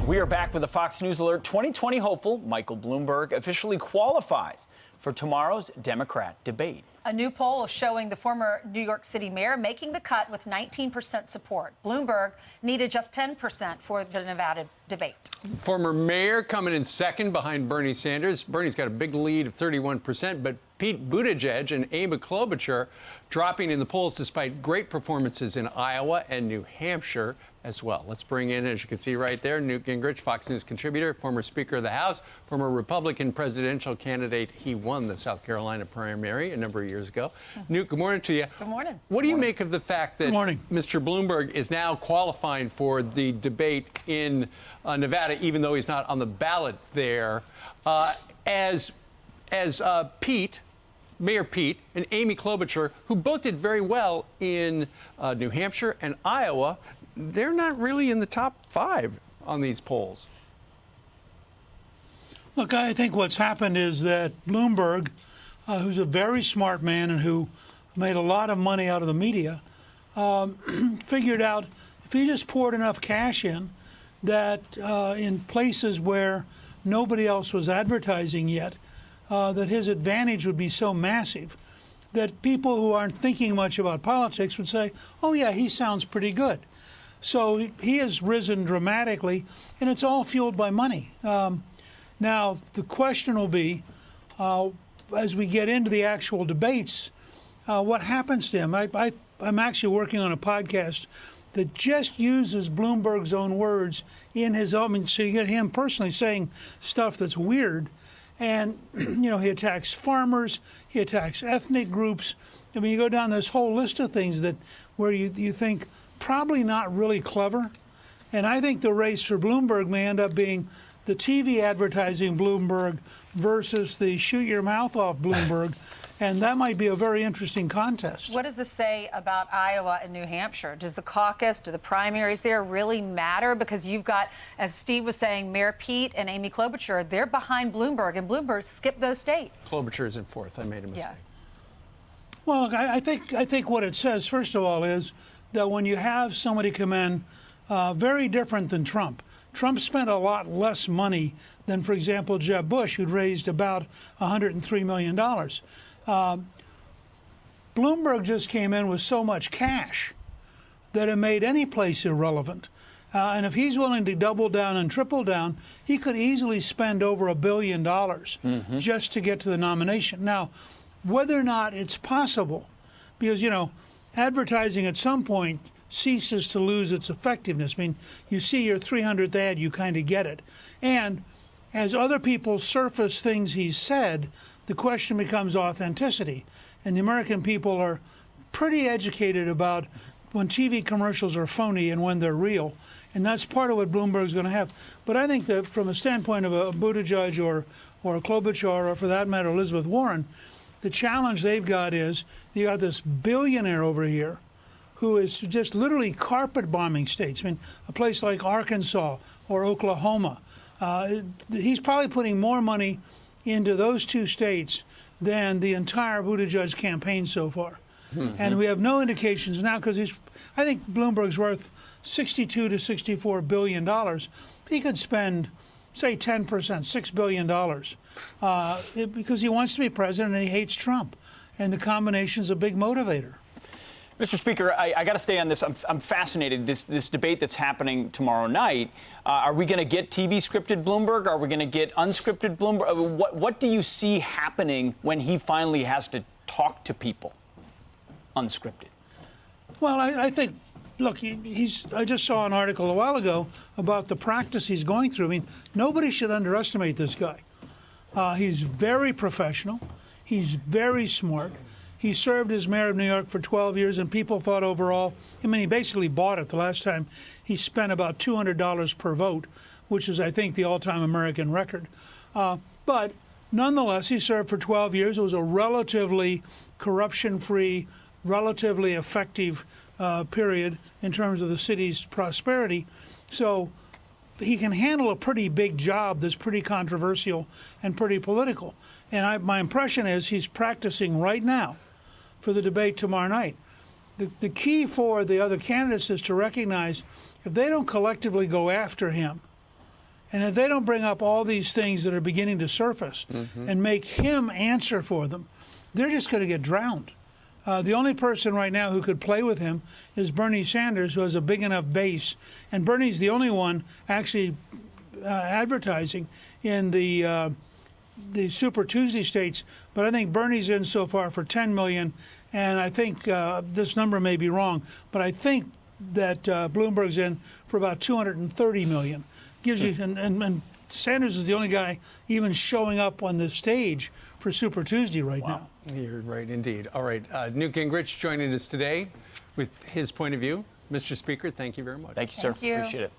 We are back with a Fox News Alert. 2020 hopeful Michael Bloomberg officially qualifies for tomorrow's Democrat debate. A new poll showing the former New York City mayor making the cut with 19% support. Bloomberg needed just 10% for the Nevada debate. Former mayor coming in second behind Bernie Sanders. Bernie's got a big lead of 31%, but Pete Buttigieg and Amy Klobuchar dropping in the polls despite great performances in Iowa and New Hampshire as well. Let's bring in, as you can see right there, Newt Gingrich, Fox News contributor, former Speaker of the House, former Republican presidential candidate. He won the South Carolina primary a number of years ago. Newt, good morning to you. Good morning. What do you make of the fact that Mr. Bloomberg is now qualifying for the debate in Nevada, even though he's not on the ballot there, as Mayor Pete and Amy Klobuchar, who both did very well in New Hampshire and Iowa, they're not really in the top 5 on these polls? Look, I think what's happened is that Bloomberg, who's a very smart man and who made a lot of money out of the media, figured out if he just poured enough cash in, that in places where nobody else was advertising yet, that his advantage would be so massive that people who aren't thinking much about politics would say, oh, yeah, he sounds pretty good. So he has risen dramatically, and it's all fueled by money. Now, the question will be, as we get into the actual debates, what happens to him? I'm actually working on a podcast that just uses Bloomberg's own words in his own. I mean, so you get him personally saying stuff that's weird. And, you know, he attacks farmers, he attacks ethnic groups. I mean, you go down this whole list of things that where you think probably not really clever. And I think the race for Bloomberg may end up being the TV advertising Bloomberg versus the shoot your mouth off Bloomberg. And that might be a very interesting contest. What does this say about Iowa and New Hampshire? Does the caucus, do the primaries there really matter? Because you've got, as Steve was saying, Mayor Pete and Amy Klobuchar, they're behind Bloomberg, and Bloomberg skipped those states. Klobuchar is in 4th. I made a mistake. Yeah. Well, look, I think what it says, first of all, is that when you have somebody come in very different than Trump. Trump spent a lot less money than, for example, Jeb Bush, who'd raised about $103 million. Bloomberg just came in with so much cash that it made any place irrelevant. And if he's willing to double down and triple down, he could easily spend over $1 billion just to get to the nomination. Now, whether or not it's possible, because, you know, advertising at some point ceases to lose its effectiveness. I mean, you see your 300th ad, you kind of get it. And as other people surface things he's said, the question becomes authenticity. And the American people are pretty educated about when TV commercials are phony and when they're real. And that's part of what Bloomberg's going to have. But I think that from a standpoint of a Buttigieg or a Klobuchar, or for that matter, Elizabeth Warren, the challenge they've got is you got this billionaire over here who is just literally carpet bombing states. I mean, a place like Arkansas or Oklahoma, he's probably putting more money into those 2 states than the entire Buttigieg campaign so far. And we have no indications now, because I think Bloomberg's worth $62 to $64 billion. He could spend, say, 10%, $6 billion, because he wants to be president and he hates Trump. And the combination is a big motivator. Mr. Speaker, I got to stay on this. I'm fascinated. This debate that's happening tomorrow night. Are we going to get TV scripted Bloomberg? Are we going to get unscripted Bloomberg? What do you see happening when he finally has to talk to people unscripted? Well, I think, look, I just saw an article a while ago about the practice he's going through. I mean, nobody should underestimate this guy. He's very professional. He's very smart. He served as mayor of New York for 12 years, and people thought overall, I mean, he basically bought it the last time. He spent about $200 per vote, which is, I think, the all-time American record. But nonetheless, he served for 12 years. It was a relatively corruption-free, relatively effective period in terms of the city's prosperity. So he can handle a pretty big job that's pretty controversial and pretty political. And my impression is he's practicing right now for the debate tomorrow night. The key for the other candidates is to recognize if they don't collectively go after him, And if they don't bring up all these things that are beginning to surface and make him answer for them, they're just going to get drowned. The only person right now who could play with him is Bernie Sanders, who has a big enough base. And Bernie's the only one actually advertising in the Super Tuesday states. But I think Bernie's in so far for 10 million. And I think this number may be wrong, but I think that Bloomberg's in for about 230 million. Gives you, and Sanders is the only guy even showing up on the stage for Super Tuesday right now. You're right, indeed. All right, Newt Gingrich joining us today with his point of view. Mr. Speaker, thank you very much. Thank you, sir. Thank you. Appreciate it.